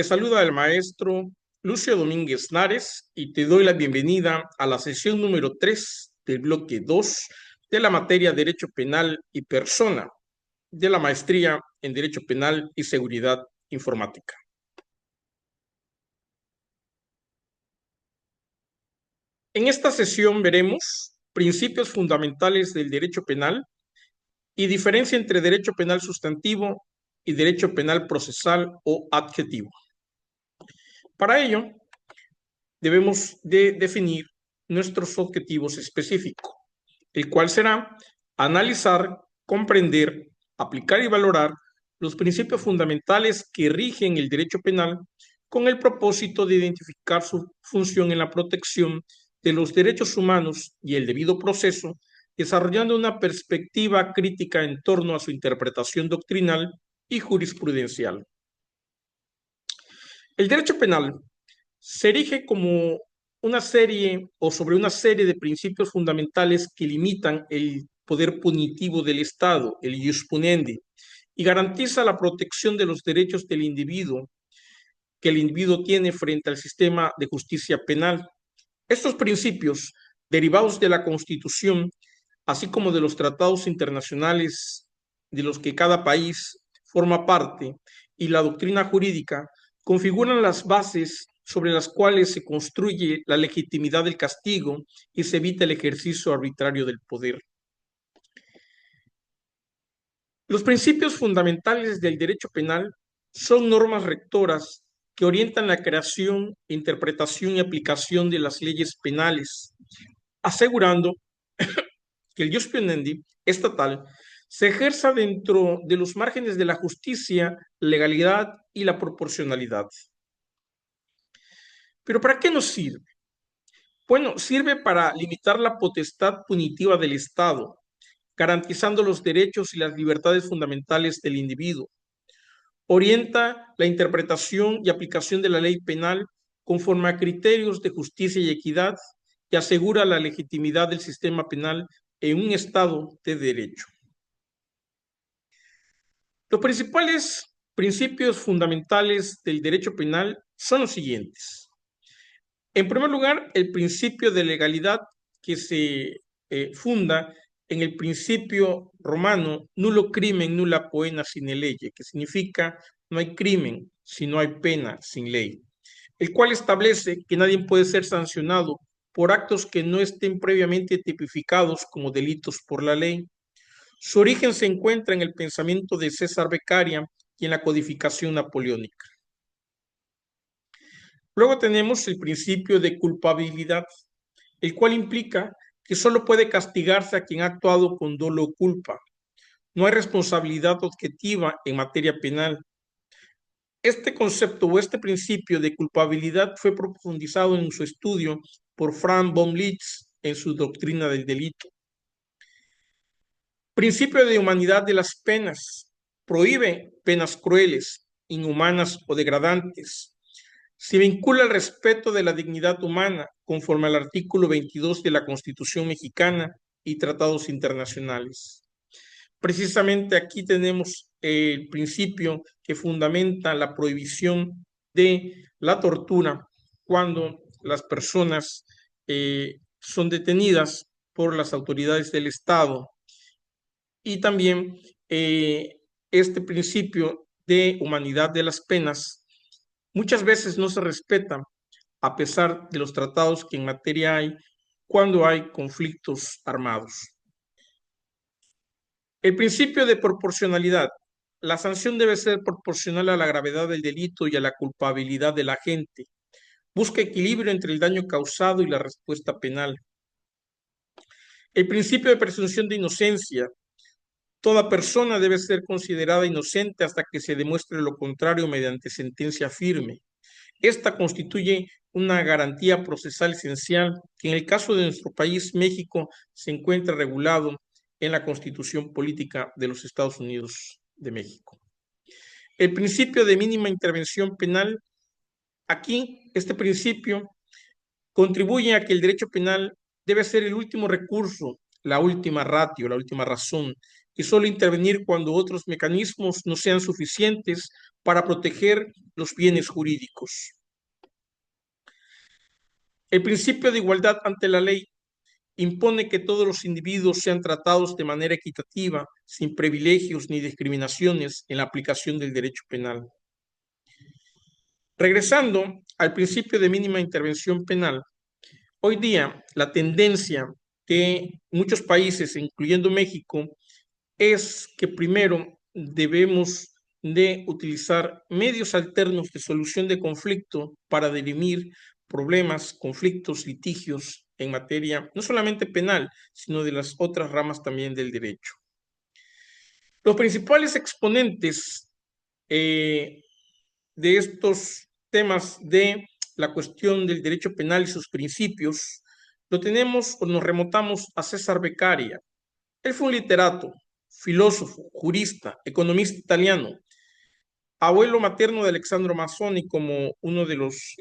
Te saluda el maestro Lucio Domínguez Nares y te doy la bienvenida a la sesión número 3 del bloque 2 de la materia Derecho Penal y Persona de la maestría en Derecho Penal y Seguridad Informática. En esta sesión veremos principios fundamentales del derecho penal y diferencia entre derecho penal sustantivo y derecho penal procesal o adjetivo. Para ello, debemos de definir nuestros objetivos específicos, el cual será analizar, comprender, aplicar y valorar los principios fundamentales que rigen el derecho penal con el propósito de identificar su función en la protección de los derechos humanos y el debido proceso, desarrollando una perspectiva crítica en torno a su interpretación doctrinal y jurisprudencial. El derecho penal se erige como una serie o sobre una serie de principios fundamentales que limitan el poder punitivo del Estado, el ius puniendi, y garantiza la protección de los derechos del individuo que el individuo tiene frente al sistema de justicia penal. Estos principios, derivados de la Constitución, así como de los tratados internacionales de los que cada país forma parte, y la doctrina jurídica, configuran las bases sobre las cuales se construye la legitimidad del castigo y se evita el ejercicio arbitrario del poder. Los principios fundamentales del derecho penal son normas rectoras que orientan la creación, interpretación y aplicación de las leyes penales, asegurando que el ius puniendi estatal se ejerza dentro de los márgenes de la justicia, legalidad y la proporcionalidad. ¿Pero para qué nos sirve? Bueno, sirve para limitar la potestad punitiva del Estado, garantizando los derechos y las libertades fundamentales del individuo. Orienta la interpretación y aplicación de la ley penal conforme a criterios de justicia y equidad y asegura la legitimidad del sistema penal en un Estado de derecho. Los principales principios fundamentales del derecho penal son los siguientes. En primer lugar, el principio de legalidad que se funda en el principio romano nullo crimen nulla poena sine lege, que significa no hay crimen si no hay pena sin ley, el cual establece que nadie puede ser sancionado por actos que no estén previamente tipificados como delitos por la ley. Su origen se encuentra en el pensamiento de César Beccaria y en la codificación napoleónica. Luego tenemos el principio de culpabilidad, el cual implica que solo puede castigarse a quien ha actuado con dolo o culpa. No hay responsabilidad objetiva en materia penal. Este concepto o este principio de culpabilidad fue profundizado en su estudio por Franz von Liszt en su doctrina del delito. Principio de humanidad de las penas. Prohíbe penas crueles, inhumanas o degradantes. Se vincula el respeto de la dignidad humana conforme al artículo 22 de la Constitución mexicana y tratados internacionales. Precisamente aquí tenemos el principio que fundamenta la prohibición de la tortura cuando las personas son detenidas por las autoridades del Estado. Y también este principio de humanidad de las penas muchas veces no se respeta a pesar de los tratados que en materia hay cuando hay conflictos armados. El principio de proporcionalidad. La sanción debe ser proporcional a la gravedad del delito y a la culpabilidad del agente. Busca equilibrio entre el daño causado y la respuesta penal. El principio de presunción de inocencia. Toda persona debe ser considerada inocente hasta que se demuestre lo contrario mediante sentencia firme. Esta constituye una garantía procesal esencial que en el caso de nuestro país, México, se encuentra regulado en la Constitución Política de los Estados Unidos de México. El principio de mínima intervención penal. Aquí, este principio contribuye a que el derecho penal debe ser el último recurso, la última ratio, la última razón, y solo intervenir cuando otros mecanismos no sean suficientes para proteger los bienes jurídicos. El principio de igualdad ante la ley impone que todos los individuos sean tratados de manera equitativa, sin privilegios ni discriminaciones en la aplicación del derecho penal. Regresando al principio de mínima intervención penal, hoy día la tendencia de muchos países, incluyendo México, es que primero debemos de utilizar medios alternos de solución de conflicto para dirimir problemas, conflictos, litigios en materia no solamente penal, sino de las otras ramas también del derecho. Los principales exponentes de estos temas de la cuestión del derecho penal y sus principios lo tenemos o nos remontamos a César Beccaria. Él fue un literato, filósofo, jurista, economista italiano, abuelo materno de Alexandro Mazzoni como uno de los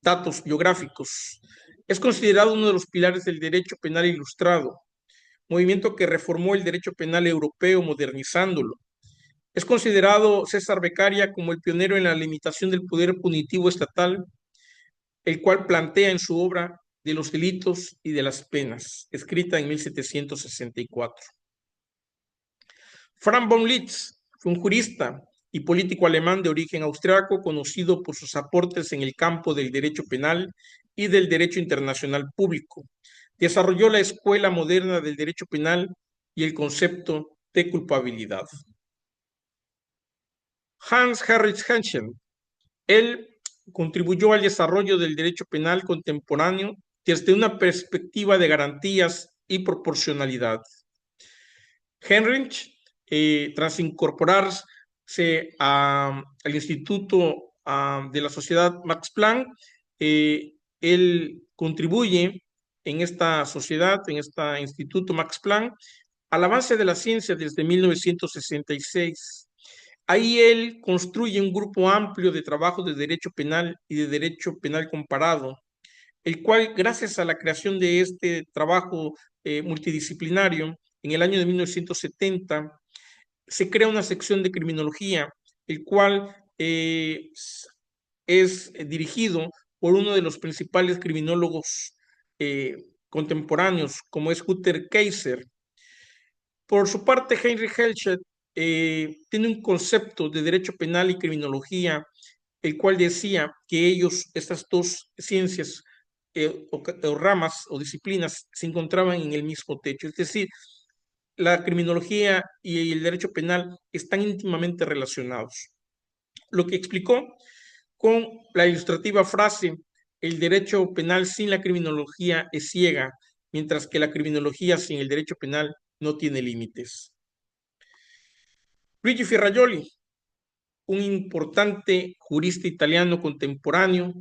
datos biográficos. Es considerado uno de los pilares del derecho penal ilustrado, movimiento que reformó el derecho penal europeo modernizándolo. Es considerado César Beccaria como el pionero en la limitación del poder punitivo estatal, el cual plantea en su obra de los delitos y de las penas, escrita en 1764. Franz von Liszt fue un jurista y político alemán de origen austriaco, conocido por sus aportes en el campo del derecho penal y del derecho internacional público. Desarrolló la escuela moderna del derecho penal y el concepto de culpabilidad. Hans Heinrich Henschel, él contribuyó al desarrollo del derecho penal contemporáneo desde una perspectiva de garantías y proporcionalidad. Heinrich, tras incorporarse al Instituto de la Sociedad Max Planck, él contribuye en esta sociedad, en este Instituto Max Planck, al avance de la ciencia desde 1966. Ahí él construye un grupo amplio de trabajo de derecho penal y de derecho penal comparado, el cual, gracias a la creación de este trabajo multidisciplinario, en el año de 1970, se crea una sección de criminología, el cual es dirigido por uno de los principales criminólogos contemporáneos, como es Hutter Kaiser. Por su parte, Heinrich Henschel tiene un concepto de derecho penal y criminología, el cual decía que estas dos ciencias o ramas o disciplinas se encontraban en el mismo techo. Es decir, la criminología y el derecho penal están íntimamente relacionados. Lo que explicó con la ilustrativa frase: el derecho penal sin la criminología es ciega, mientras que la criminología sin el derecho penal no tiene límites. Luigi Ferrajoli, un importante jurista italiano contemporáneo,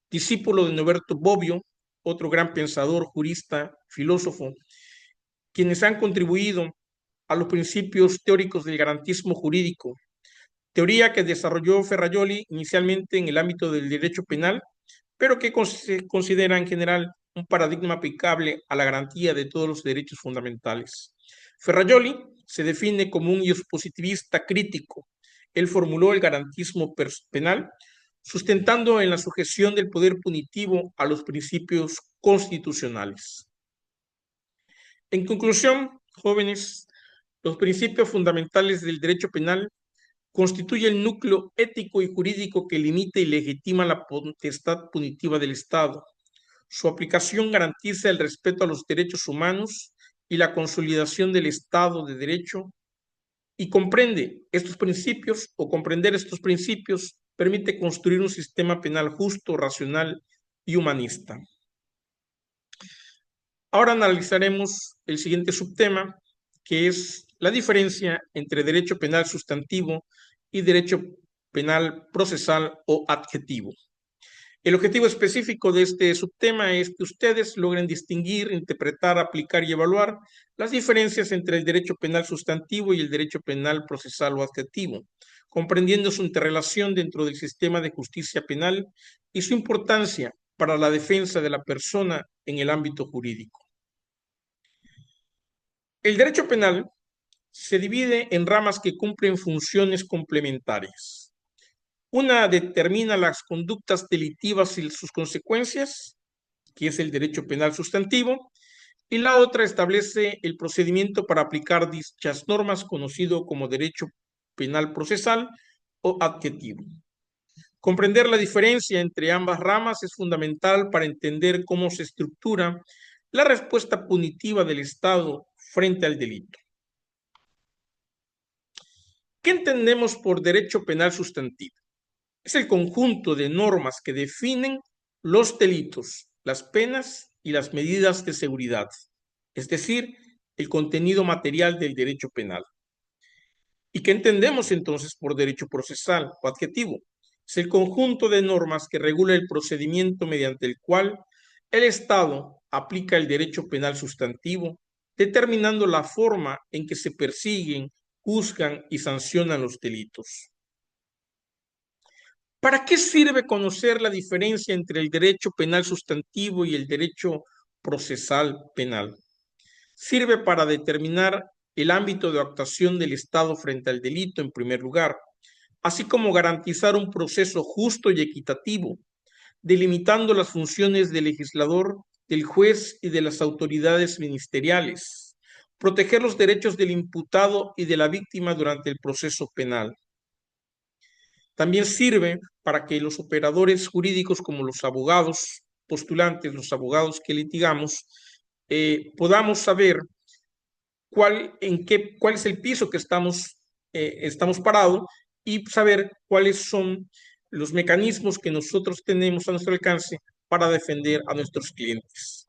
discípulo de Norberto Bobbio, otro gran pensador, jurista, filósofo, quienes han contribuido a los principios teóricos del garantismo jurídico, teoría que desarrolló Ferrajoli inicialmente en el ámbito del derecho penal, pero que se considera en general un paradigma aplicable a la garantía de todos los derechos fundamentales. Ferrajoli se define como un positivista crítico. Él formuló el garantismo penal, sustentando en la sujeción del poder punitivo a los principios constitucionales. En conclusión, jóvenes, los principios fundamentales del derecho penal constituyen el núcleo ético y jurídico que limita y legitima la potestad punitiva del Estado. Su aplicación garantiza el respeto a los derechos humanos y la consolidación del Estado de Derecho, y comprender estos principios permite construir un sistema penal justo, racional y humanista. Ahora analizaremos el siguiente subtema, que es la diferencia entre derecho penal sustantivo y derecho penal procesal o adjetivo. El objetivo específico de este subtema es que ustedes logren distinguir, interpretar, aplicar y evaluar las diferencias entre el derecho penal sustantivo y el derecho penal procesal o adjetivo, comprendiendo su interrelación dentro del sistema de justicia penal y su importancia para la defensa de la persona en el ámbito jurídico. El derecho penal se divide en ramas que cumplen funciones complementarias. Una determina las conductas delictivas y sus consecuencias, que es el derecho penal sustantivo, y la otra establece el procedimiento para aplicar dichas normas, conocido como derecho penal procesal o adjetivo. Comprender la diferencia entre ambas ramas es fundamental para entender cómo se estructura la respuesta punitiva del Estado frente al delito. ¿Qué entendemos por derecho penal sustantivo? Es el conjunto de normas que definen los delitos, las penas y las medidas de seguridad, es decir, el contenido material del derecho penal. ¿Y qué entendemos entonces por derecho procesal o adjetivo? Es el conjunto de normas que regula el procedimiento mediante el cual el Estado aplica el derecho penal sustantivo, determinando la forma en que se persiguen, juzgan y sancionan los delitos. ¿Para qué sirve conocer la diferencia entre el derecho penal sustantivo y el derecho procesal penal? Sirve para determinar el ámbito de actuación del Estado frente al delito en primer lugar, así como garantizar un proceso justo y equitativo, delimitando las funciones del legislador, del juez y de las autoridades ministeriales, proteger los derechos del imputado y de la víctima durante el proceso penal. También sirve para que los operadores jurídicos como los abogados postulantes, los abogados que litigamos, podamos saber cuál es el piso que estamos parados y saber cuáles son los mecanismos que nosotros tenemos a nuestro alcance para defender a nuestros clientes.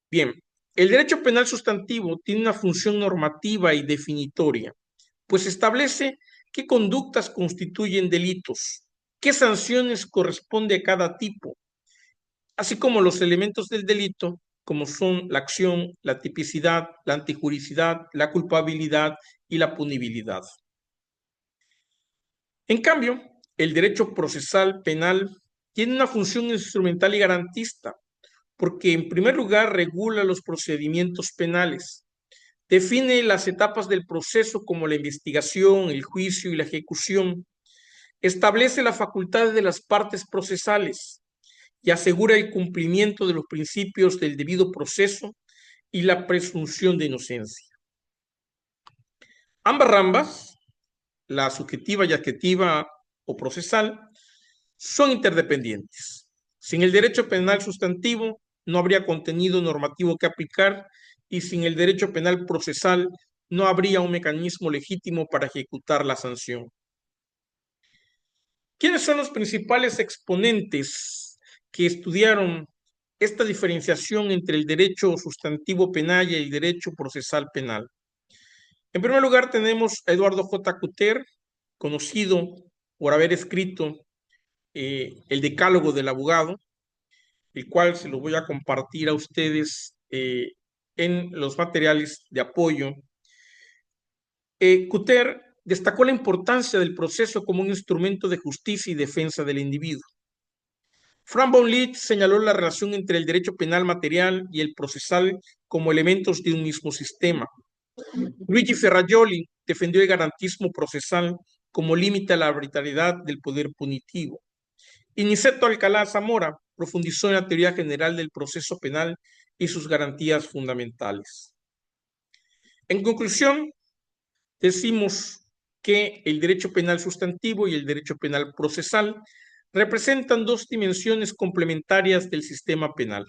Bien, el derecho penal sustantivo tiene una función normativa y definitoria, pues establece qué conductas constituyen delitos, qué sanciones corresponde a cada tipo, así como los elementos del delito, como son la acción, la tipicidad, la antijuricidad, la culpabilidad y la punibilidad. En cambio, el derecho procesal penal tiene una función instrumental y garantista, porque en primer lugar regula los procedimientos penales, define las etapas del proceso como la investigación, el juicio y la ejecución, establece las facultades de las partes procesales y asegura el cumplimiento de los principios del debido proceso y la presunción de inocencia. Ambas ramas, la subjetiva y adjetiva o procesal, son interdependientes. Sin el derecho penal sustantivo no habría contenido normativo que aplicar y sin el derecho penal procesal no habría un mecanismo legítimo para ejecutar la sanción. ¿Quiénes son los principales exponentes que estudiaron esta diferenciación entre el derecho sustantivo penal y el derecho procesal penal? En primer lugar tenemos a Eduardo J. Cutter, conocido por haber escrito el Decálogo del Abogado, el cual se lo voy a compartir a ustedes en los materiales de apoyo. Cutter destacó la importancia del proceso como un instrumento de justicia y defensa del individuo. Frank von Liszt señaló la relación entre el derecho penal material y el procesal como elementos de un mismo sistema. Luigi Ferrajoli defendió el garantismo procesal como límite a la arbitrariedad del poder punitivo. Y Niceto Alcalá Zamora profundizó en la teoría general del proceso penal y sus garantías fundamentales. En conclusión, decimos que el derecho penal sustantivo y el derecho penal procesal representan dos dimensiones complementarias del sistema penal.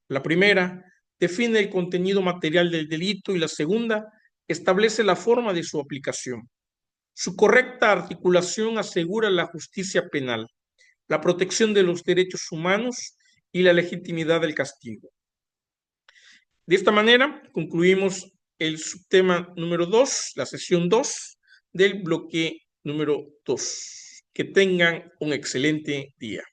La primera define el contenido material del delito y la segunda establece la forma de su aplicación. Su correcta articulación asegura la justicia penal, la protección de los derechos humanos y la legitimidad del castigo. De esta manera, concluimos el subtema número 2, la sesión 2 del bloque número 2. Que tengan un excelente día.